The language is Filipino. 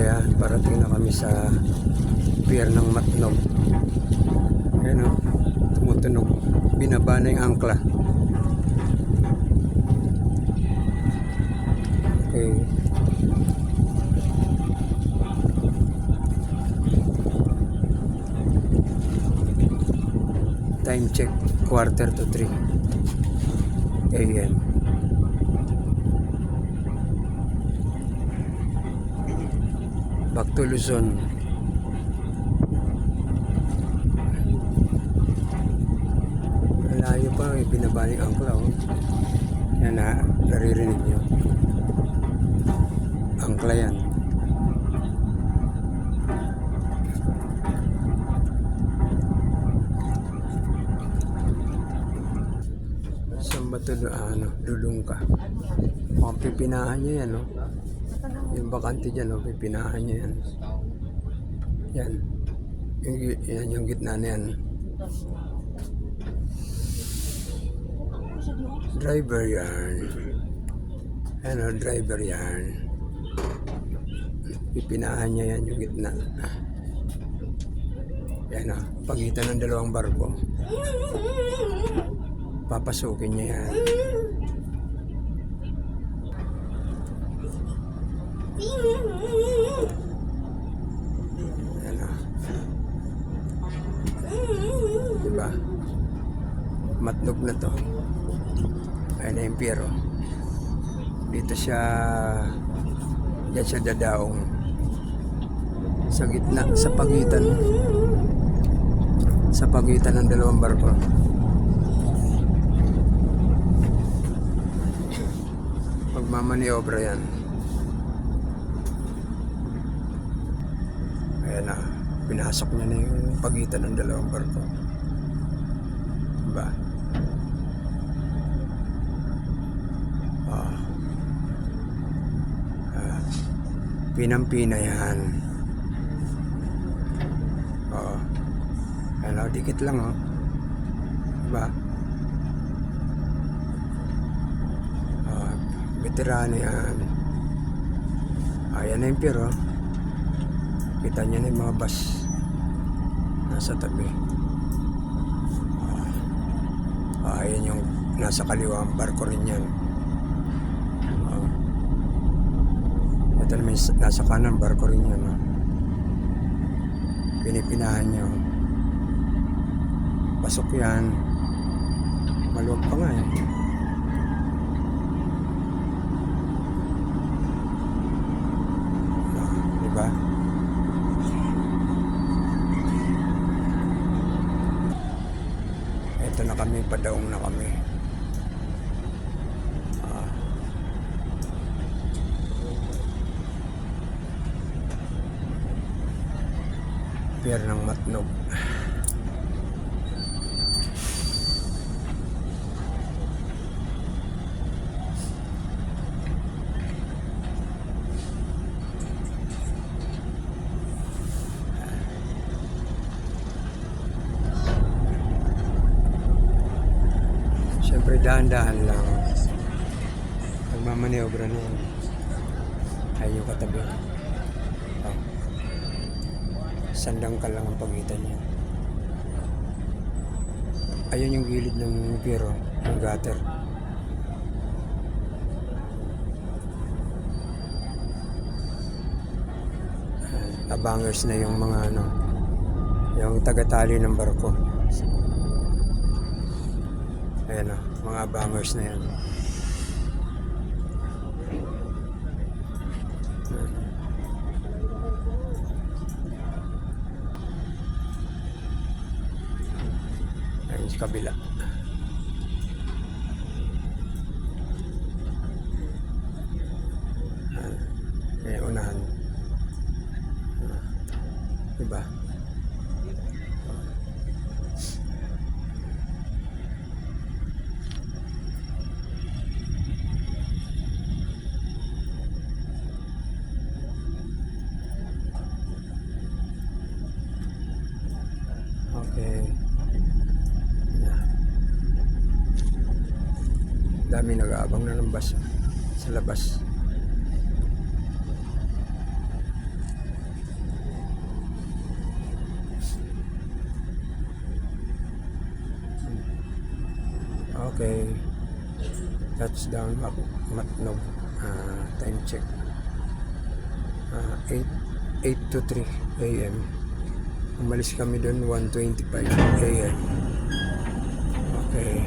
Ayan, parating na kami sa pier ng Matnog. Ayan o, tumutunog. Binaba na yung angkla. Okay. Time check, 2:45 AM. Back to Luzon. Malayo pa, binaba yung angkla. Oh. Yan na, naririnig nyo. Angkla yan. Saan ba ito? Lulong ka. Mga pipinahan nyo yan, no? Yung bakante dyan, no? Pipinahan nyo yan. Yan. Yan yung gitna na yan. Driver yarn. Ano, driver yarn. Pipinahan niya yan yung gitna. Yan o, pagitan ng dalawang barko. Papasukin niya yan. Yan o. Diba? Matnog na to. Ayan na yung pier o. Dito siya, diyan siya dadaong sa gitna, sa pagitan ng dalawang barko. Pagmamaniobra yan. Ayan na, pinasok niya na yung pagitan ng dalawang barko. Diba? Pinang-pina yan. Oo. Ano, dikit lang oh. Diba? Veterano yan. Ayan na yung pier oh. Kita niya na yung mga bus nasa tabi. Ayan yung nasa kaliwa ang barko rin yan. Ito naman nasa kanan, barko rin yan. No? Pinipinahan nyo. Pasok yan. Maluwag pa nga eh. Diba? Ito na kami, padaong na kami. Pier ng Matnog. Siyempre dahan-dahan lang. Pagmamaniobra na yan. Ayun yung katabi. Sandang ka lang ang pagitan niya. Ayun yung gilid ng pier, ng gutter. Abangers na yung mga yung tagatali ng barko. Ayan o, mga abangers na yan. Sa kabila. Ayan, unahan. Diba? Okay. Dami nag-aabang na ng bus sa labas. Okay. Touchdown Matnog. Time check. 8 to 3 a.m. Umalis kami doon 1:25 a.m. Okay.